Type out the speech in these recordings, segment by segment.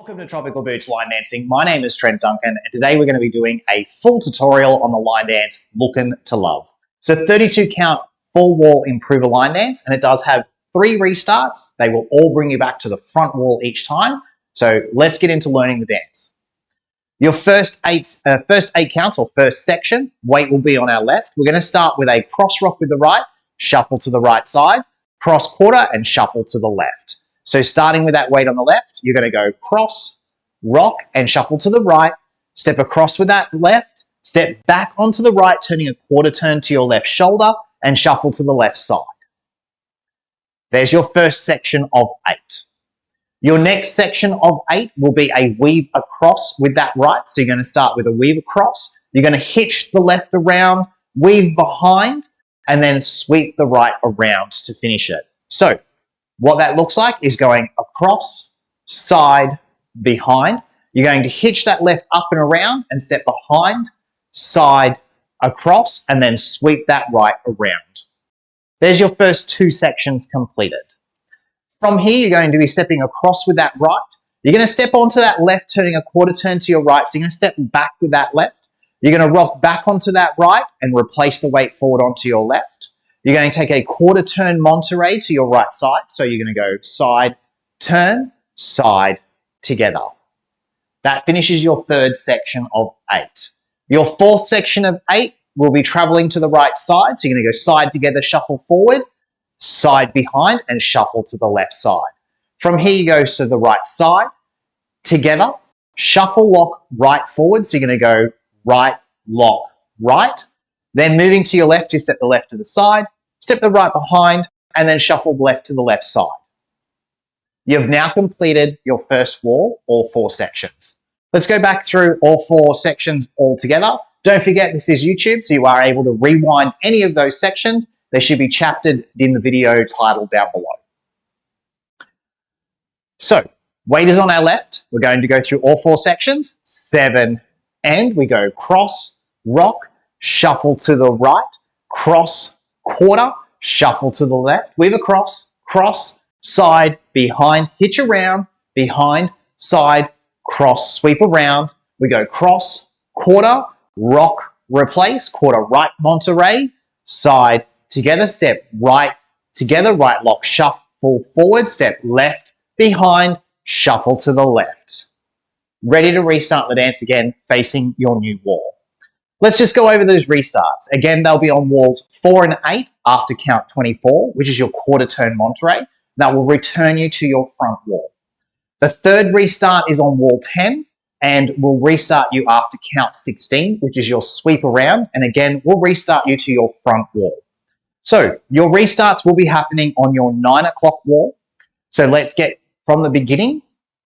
Welcome to Tropical Boots Line Dancing. My name is Trent Duncan, and today we're going to be doing a full tutorial on the line dance Lookin to Love. So 32 count full wall improver line dance, and it does have 3 restarts. They will all bring you back to the front wall each time. So let's get into learning the dance. Your first eight counts or first section, weight will be on our left. We're going to start with a cross rock with the right, shuffle to the right side, cross quarter, and shuffle to the left. So starting with that weight on the left, you're going to go cross, rock, and shuffle to the right, step across with that left, step back onto the right, turning a quarter turn to your left shoulder, and shuffle to the left side. There's your first section of 8. Your next section of 8 will be a weave across with that right. So you're going to start with a weave across, you're going to hitch the left around, weave behind, and then sweep the right around to finish it. So what that looks like is going across, side, behind. You're going to hitch that left up and around and step behind, side, across, and then sweep that right around. There's your first 2 sections completed. From here, you're going to be stepping across with that right. You're going to step onto that left, turning a quarter turn to your right. So you're going to step back with that left. You're going to rock back onto that right and replace the weight forward onto your left. You're going to take a quarter turn Monterey to your right side. So you're going to go side, turn, side, together. That finishes your third section of 8. Your fourth section of 8 will be traveling to the right side. So you're going to go side together, shuffle forward, side behind, and shuffle to the left side. From here, you go to the right side, together, shuffle, lock, right forward. So you're going to go right, lock, right. Then moving to your left, you step the left to the side, step the right behind, and then shuffle left to the left side. You've now completed your first wall, all 4 sections. Let's go back through all 4 sections all together. Don't forget, this is YouTube, so you are able to rewind any of those sections. They should be chaptered in the video title down below. So, weight is on our left. We're going to go through all 4 sections, 7, and we go cross, rock, shuffle to the right, cross, quarter, shuffle to the left, weave across, cross, side, behind, hitch around, behind, side, cross, sweep around. We go cross, quarter, rock, replace, quarter right, Monterey, side, together, step right, together, right lock, shuffle forward, step left, behind, shuffle to the left. Ready to restart the dance again, facing your new wall. Let's just go over those restarts. Again, they'll be on walls 4 and 8 after count 24, which is your quarter turn Monterey. That will return you to your front wall. The third restart is on wall 10 and will restart you after count 16, which is your sweep around. And again, will restart you to your front wall. So your restarts will be happening on your 9 o'clock wall. So let's get from the beginning.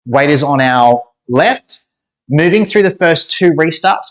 Weight is on our left. Moving through the first 2 restarts,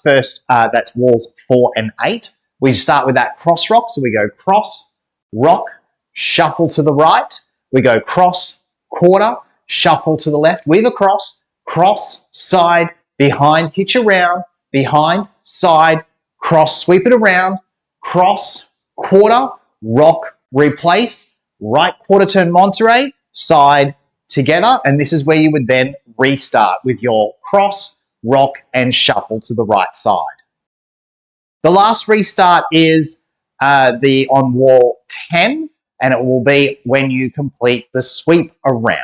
that's walls 4 and 8. We start with that cross rock. So we go cross, rock, shuffle to the right. We go cross, quarter, shuffle to the left, weave across, cross, side, behind, hitch around, behind, side, cross, sweep it around, cross, quarter, rock, replace, right quarter turn Monterey, side, together. And this is where you would then restart with your cross, rock, and shuffle to the right side. The last restart is on wall 10, and it will be when you complete the sweep around.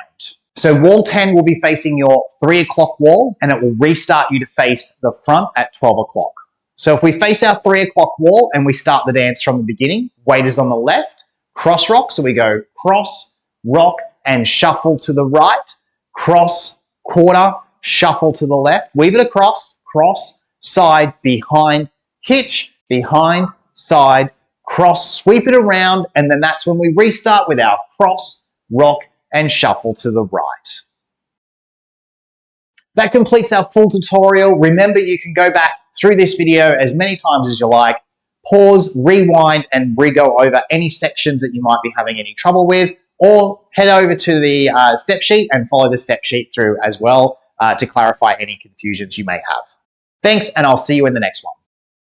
So wall 10 will be facing your 3 o'clock wall, and it will restart you to face the front at 12 o'clock. So if we face our 3 o'clock wall and we start the dance from the beginning, weight is on the left, cross rock, so we go cross, rock, and shuffle to the right, cross, quarter, shuffle to the left, weave it across, cross, side, behind, hitch, behind, side, cross, sweep it around, and then that's when we restart with our cross, rock, and shuffle to the right. That completes our full tutorial. Remember, you can go back through this video as many times as you like, pause, rewind, and re-go over any sections that you might be having any trouble with, or head over to the step sheet and follow the step sheet through as well to clarify any confusions you may have. Thanks, and I'll see you in the next one.